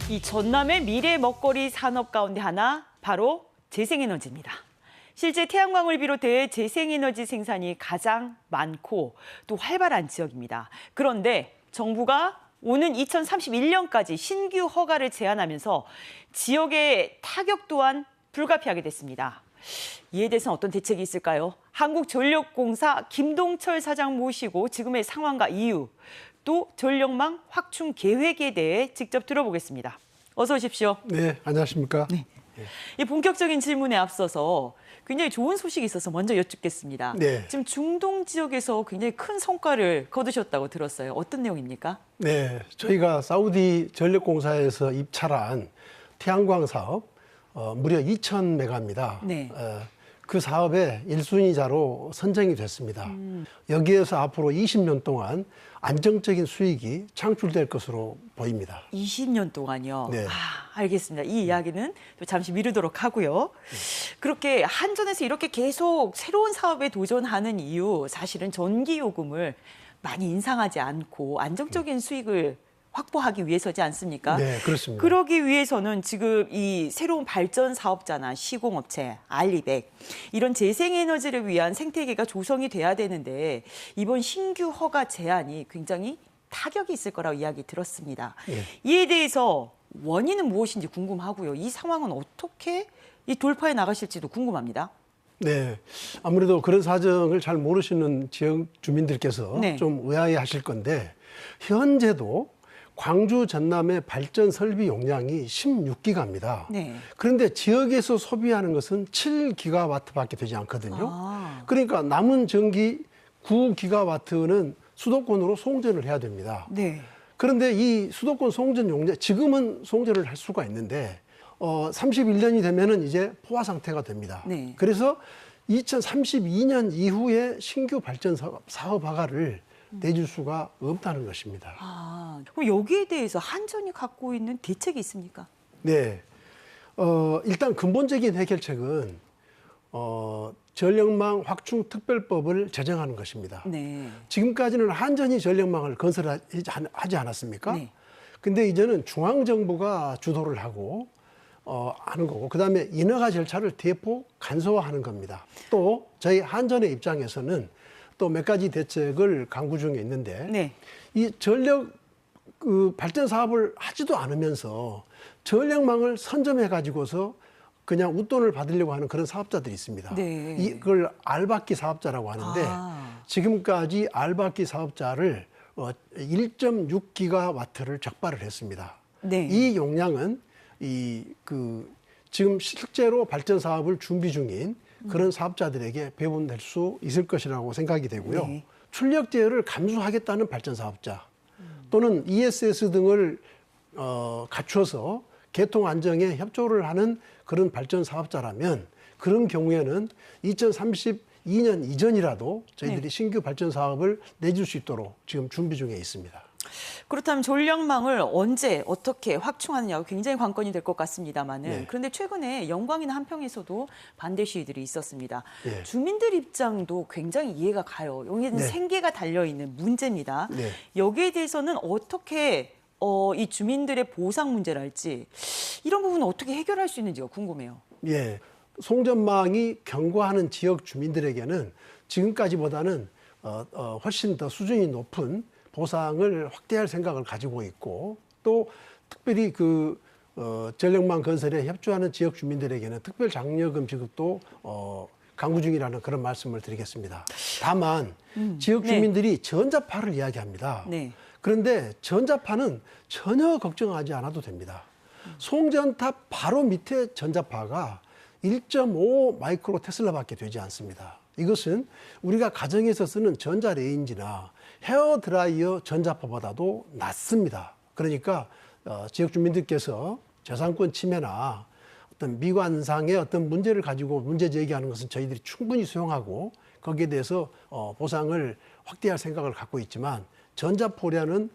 이 전남의 미래 먹거리 산업 가운데 하나 바로 재생에너지입니다. 실제 태양광을 비롯해 재생에너지 생산이 가장 많고 또 활발한 지역입니다. 그런데 정부가 오는 2031년까지 신규 허가를 제한하면서 지역의 타격 또한 불가피하게 됐습니다. 이에 대해서는 어떤 대책이 있을까요? 한국전력공사 김동철 사장 모시고 지금의 상황과 이유, 또 전력망 확충 계획에 대해 직접 들어보겠습니다. 어서 오십시오. 네, 안녕하십니까? 네. 이 본격적인 질문에 앞서서 굉장히 좋은 소식이 있어서 먼저 여쭙겠습니다. 네. 지금 중동 지역에서 굉장히 큰 성과를 거두셨다고 들었어요. 어떤 내용입니까? 네, 저희가 사우디 전력공사에서 입찰한 태양광 사업 무려 2,000메가입니다. 네. 그 사업의 1순위자로 선정이 됐습니다. 여기에서 앞으로 20년 동안 안정적인 수익이 창출될 것으로 보입니다. 20년 동안요. 네. 알겠습니다. 이 이야기는 또 잠시 미루도록 하고요. 그렇게 한전에서 이렇게 계속 새로운 사업에 도전하는 이유, 사실은 전기 요금을 많이 인상하지 않고 안정적인 수익을 확보하기 위해서지 않습니까? 네, 그렇습니다. 그러기 위해서는 지금 이 새로운 발전 사업자나 시공업체, 알리백 이런 재생에너지를 위한 생태계가 조성이 돼야 되는데 이번 신규 허가 제한이 굉장히 타격이 있을 거라고 이야기 들었습니다. 네. 이에 대해서 원인은 무엇인지 궁금하고요. 이 상황은 어떻게 이 돌파해 나가실지도 궁금합니다. 네, 아무래도 그런 사정을 잘 모르시는 지역 주민들께서 네. 좀 의아해하실 건데 현재도 광주 전남의 발전 설비 용량이 16기가입니다. 네. 그런데 지역에서 소비하는 것은 7기가와트밖에 되지 않거든요. 그러니까 남은 전기 9기가와트는 수도권으로 송전을 해야 됩니다. 네. 그런데 이 수도권 송전 용량, 지금은 송전을 할 수가 있는데 31년이 되면은 이제 포화 상태가 됩니다. 네. 그래서 2032년 이후에 신규 발전 사업 허가를 내줄 수가 없다는 것입니다. 그럼 여기에 대해서 한전이 갖고 있는 대책이 있습니까? 네. 일단 근본적인 해결책은 전력망 확충 특별법을 제정하는 것입니다. 네. 지금까지는 한전이 전력망을 건설하지 않았습니까? 네. 근데 이제는 중앙정부가 주도를 하고 하는 거고, 그다음에 인허가 절차를 대폭 간소화하는 겁니다. 또 저희 한전의 입장에서는 또 몇 가지 대책을 강구 중에 있는데 네. 이 전력 발전 사업을 하지도 않으면서 전력망을 선점해 가지고서 그냥 웃돈을 받으려고 하는 그런 사업자들이 있습니다. 네. 이걸 알박기 사업자라고 하는데 지금까지 알박기 사업자를 1.6기가와트를 적발을 했습니다. 네. 이 용량은 지금 실제로 발전 사업을 준비 중인 그런 사업자들에게 배분될 수 있을 것이라고 생각이 되고요. 네. 출력 제어를 감수하겠다는 발전 사업자 또는 ESS 등을 갖춰서 개통 안정에 협조를 하는 그런 발전 사업자라면 그런 경우에는 2032년 이전이라도 저희들이 네. 신규 발전 사업을 내줄 수 있도록 지금 준비 중에 있습니다. 그렇다면 전력망을 언제 어떻게 확충하느냐가 굉장히 관건이 될 것 같습니다만은 네. 그런데 최근에 영광이나 한평에서도 반대 시위들이 있었습니다. 네. 주민들 입장도 굉장히 이해가 가요. 여기는 네. 생계가 달려있는 문제입니다. 네. 여기에 대해서는 어떻게 이 주민들의 보상 문제랄지 이런 부분은 어떻게 해결할 수 있는지가 궁금해요. 예, 송전망이 경과하는 지역 주민들에게는 지금까지보다는 훨씬 더 수준이 높은 보상을 확대할 생각을 가지고 있고 또 특별히 전력망 건설에 협조하는 지역 주민들에게는 특별 장려금 지급도 강구 중이라는 그런 말씀을 드리겠습니다. 다만 지역 주민들이 전자파를 이야기합니다. 네. 그런데 전자파는 전혀 걱정하지 않아도 됩니다. 송전탑 바로 밑에 전자파가 1.5 마이크로 테슬라밖에 되지 않습니다. 이것은 우리가 가정에서 쓰는 전자레인지나 헤어드라이어 전자파보다도 낮습니다. 그러니까 지역 주민들께서 저상권 침해나 어떤 미관상의 어떤 문제를 가지고 문제 제기하는 것은 저희들이 충분히 수용하고 거기에 대해서 보상을 확대할 생각을 갖고 있지만 전자포련은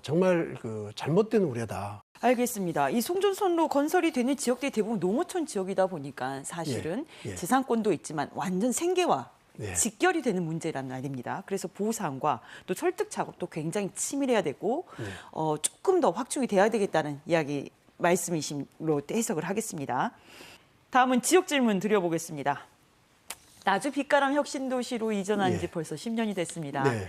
정말 잘못된 우려다. 알겠습니다. 이 송전선로 건설이 되는 지역들이 대부분 농어촌 지역이다 보니까 사실은 예. 재산권도 있지만 완전 생계와 네. 직결이 되는 문제란 말입니다. 그래서 보상과 또 설득 작업도 굉장히 치밀해야 되고 조금 더 확충이 돼야 되겠다는 이야기 말씀이심으로 해석을 하겠습니다. 다음은 지역 질문 드려보겠습니다. 나주 빛가람 혁신도시로 이전한 지 벌써 10년이 됐습니다. 네.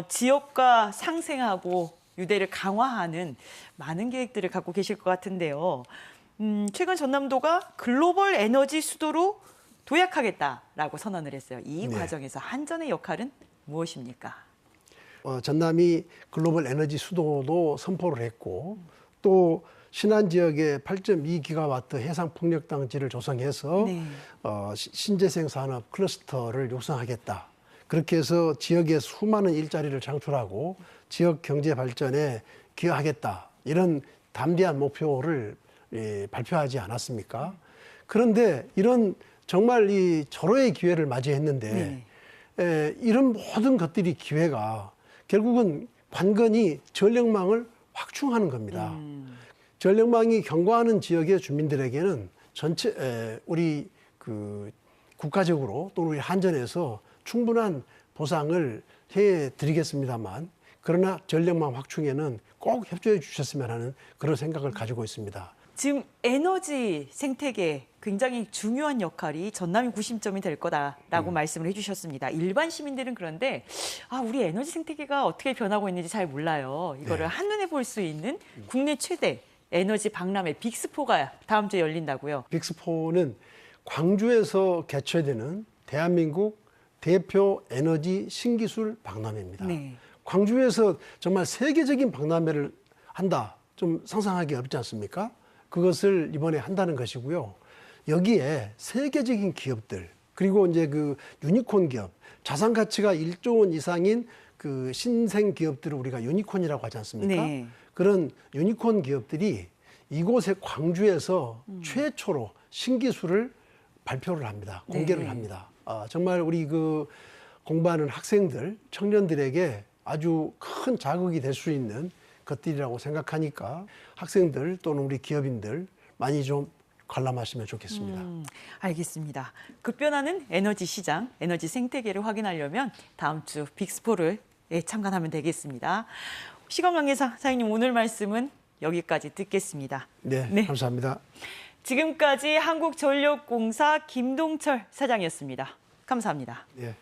지역과 상생하고 유대를 강화하는 많은 계획들을 갖고 계실 것 같은데요. 최근 전남도가 글로벌 에너지 수도로 도약하겠다라고 선언을 했어요. 이 과정에서 한전의 역할은 무엇입니까? 전남이 글로벌 에너지 수도도 선포를 했고 또 신안 지역에 8.2기가와트 해상 풍력단지를 조성해서 신재생 산업 클러스터를 육성하겠다. 그렇게 해서 지역에 수많은 일자리를 창출하고 지역 경제 발전에 기여하겠다. 이런 담대한 목표를 발표하지 않았습니까? 그런데 이런 정말 이 절호의 기회를 맞이했는데 이런 모든 것들이 기회가 결국은 관건이 전력망을 확충하는 겁니다. 전력망이 경과하는 지역의 주민들에게는 전체 우리 그 국가적으로 또는 우리 한전에서 충분한 보상을 해드리겠습니다만 그러나 전력망 확충에는 꼭 협조해 주셨으면 하는 그런 생각을 가지고 있습니다. 지금 에너지 생태계 굉장히 중요한 역할이 전남이 구심점이 될 거다라고 말씀을 해주셨습니다. 일반 시민들은 그런데 우리 에너지 생태계가 어떻게 변하고 있는지 잘 몰라요. 이거를 한눈에 볼 수 있는 국내 최대 에너지 박람회 빅스포가 다음 주에 열린다고요. 빅스포는 광주에서 개최되는 대한민국 대표 에너지 신기술 박람회입니다. 광주에서 정말 세계적인 박람회를 한다. 좀 상상하기 어렵지 않습니까? 그것을 이번에 한다는 것이고요. 여기에 세계적인 기업들 그리고 이제 그 유니콘 기업, 자산 가치가 1조 원 이상인 그 신생 기업들을 우리가 유니콘이라고 하지 않습니까? 그런 유니콘 기업들이 이곳에 광주에서 최초로 신기술을 발표를 합니다. 공개를 합니다. 정말 우리 그 공부하는 학생들, 청년들에게 아주 큰 자극이 될 수 있는 것들이라고 생각하니까 학생들 또는 우리 기업인들 많이 좀 관람하시면 좋겠습니다. 알겠습니다. 급변하는 에너지 시장, 에너지 생태계를 확인하려면 다음 주 빅스포를 참관하면 되겠습니다. 시건강의사 사장님 오늘 말씀은 여기까지 듣겠습니다. 네, 감사합니다. 지금까지 한국전력공사 김동철 사장이었습니다. 감사합니다. 네.